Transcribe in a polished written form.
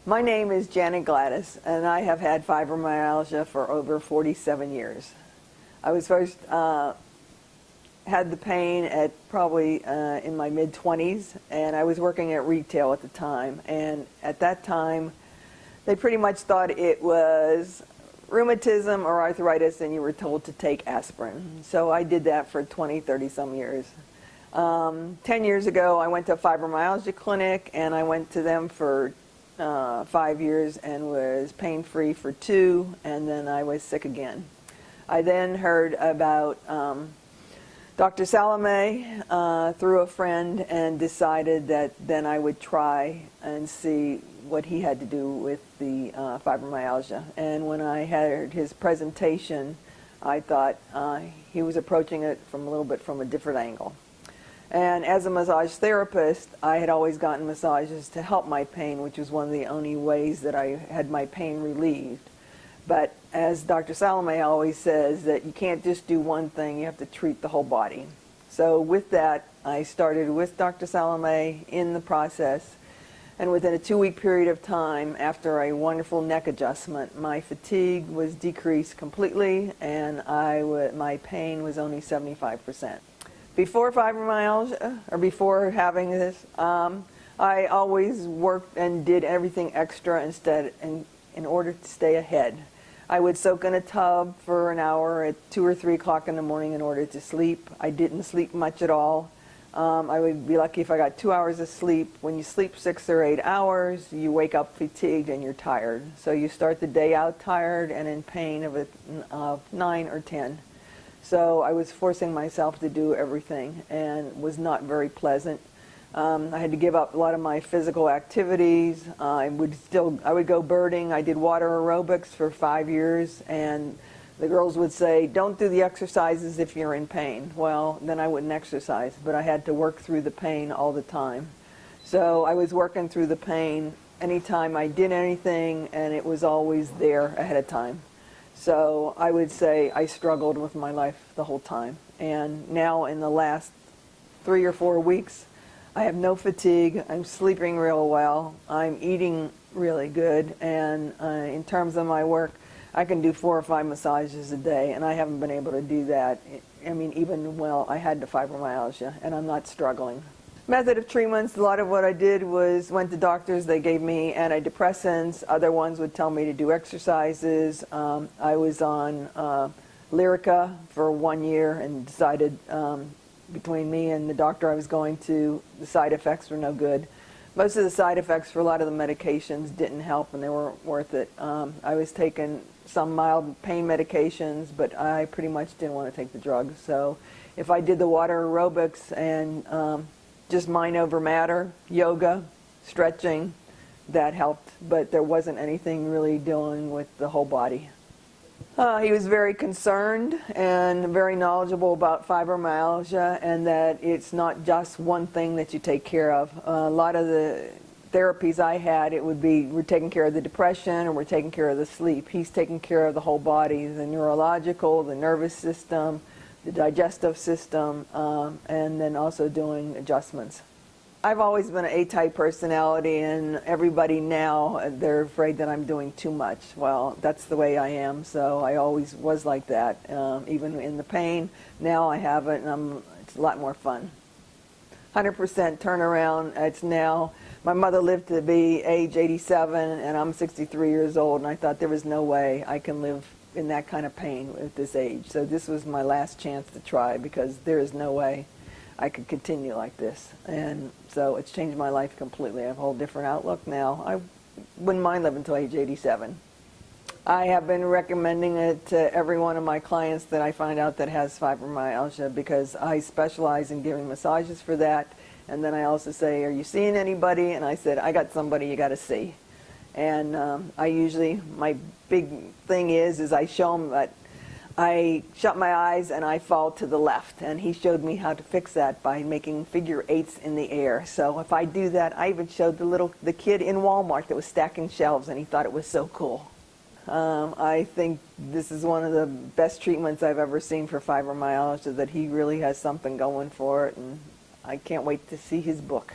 My name is Janet Gladys, and I have had fibromyalgia for over 47 years. I was first had the pain at probably in my mid-20s, and I was working at retail at the time. And at that time, they pretty much thought it was rheumatism or arthritis, and you were told to take aspirin. So I did that for 20, 30 some years. 10 years ago, I went to a fibromyalgia clinic, and I went to them for 5 years and was pain-free for 2, and then I was sick again. I then heard about Dr.Salamay through a friend and decided that then I would try and see what he had to do with the fibromyalgia. And when I heard his presentation, I thought he was approaching it from a little bit from a different angle. And as a massage therapist, I had always gotten massages to help my pain, which was one of the only ways that I had my pain relieved. But as Dr. Salamay always says, that you can't just do one thing, you have to treat the whole body. So with that, I started with Dr. Salamay in the process, and within a 2-week period of time, after a wonderful neck adjustment, my fatigue was decreased completely, and my pain was only 75%. Before fibromyalgia, or before having this, I always worked and did everything extra in order to stay ahead. I would soak in a tub for an hour at 2 or 3 o'clock in the morning in order to sleep. I didn't sleep much at all. I would be lucky if I got 2 hours of sleep. When you sleep 6 or 8 hours, you wake up fatigued and you're tired. So you start the day out tired and in pain of 9 or 10. So I was forcing myself to do everything and was not very pleasant. I had to give up a lot of my physical activities. I would go birding. I did water aerobics for 5 years, and the girls would say, don't do the exercises if you're in pain. Well, then I wouldn't exercise, but I had to work through the pain all the time. So I was working through the pain anytime I did anything, and it was always there ahead of time. So I would say I struggled with my life the whole time. And now in the last 3 or 4 weeks, I have no fatigue. I'm sleeping real well. I'm eating really good. And in terms of my work, I can do 4 or 5 massages a day, and I haven't been able to do that. I mean, even while I had the fibromyalgia, and I'm not struggling. Method of treatments, a lot of what I did was went to doctors. They gave me antidepressants. Other ones would tell me to do exercises. I was on Lyrica for 1 year and decided between me and the doctor I was going to, the side effects were no good. Most of the side effects for a lot of the medications didn't help, and they weren't worth it. I was taking some mild pain medications, but I pretty much didn't want to take the drugs. So if I did the water aerobics and just mind over matter, yoga, stretching, that helped, but there wasn't anything really dealing with the whole body. He was very concerned and very knowledgeable about fibromyalgia, and that it's not just one thing that you take care of. A lot of the therapies I had, it would be we're taking care of the depression or we're taking care of the sleep. He's taking care of the whole body, the neurological, the nervous system, the digestive system, and then also doing adjustments. I've always been an A-type personality, and everybody now, they're afraid that I'm doing too much. Well, that's the way I am, so I always was like that. Even in the pain, now I have it, and it's a lot more fun. 100% turnaround. It's now, my mother lived to be age 87, and I'm 63 years old, and I thought there was no way I can live in that kind of pain at this age. So this was my last chance to try, because there is no way I could continue like this. And so it's changed my life completely. I have a whole different outlook now. I wouldn't mind living until age 87. I have been recommending it to every one of my clients that I find out that has fibromyalgia, because I specialize in giving massages for that. And then I also say, are you seeing anybody? And I said, I got somebody you got to see. And I usually, my big thing is I show them that I shut my eyes and I fall to the left. And he showed me how to fix that by making figure 8s in the air. So if I do that, I even showed the kid in Walmart that was stacking shelves, and he thought it was so cool. I think this is one of the best treatments I've ever seen for fibromyalgia, that he really has something going for it, and I can't wait to see his book.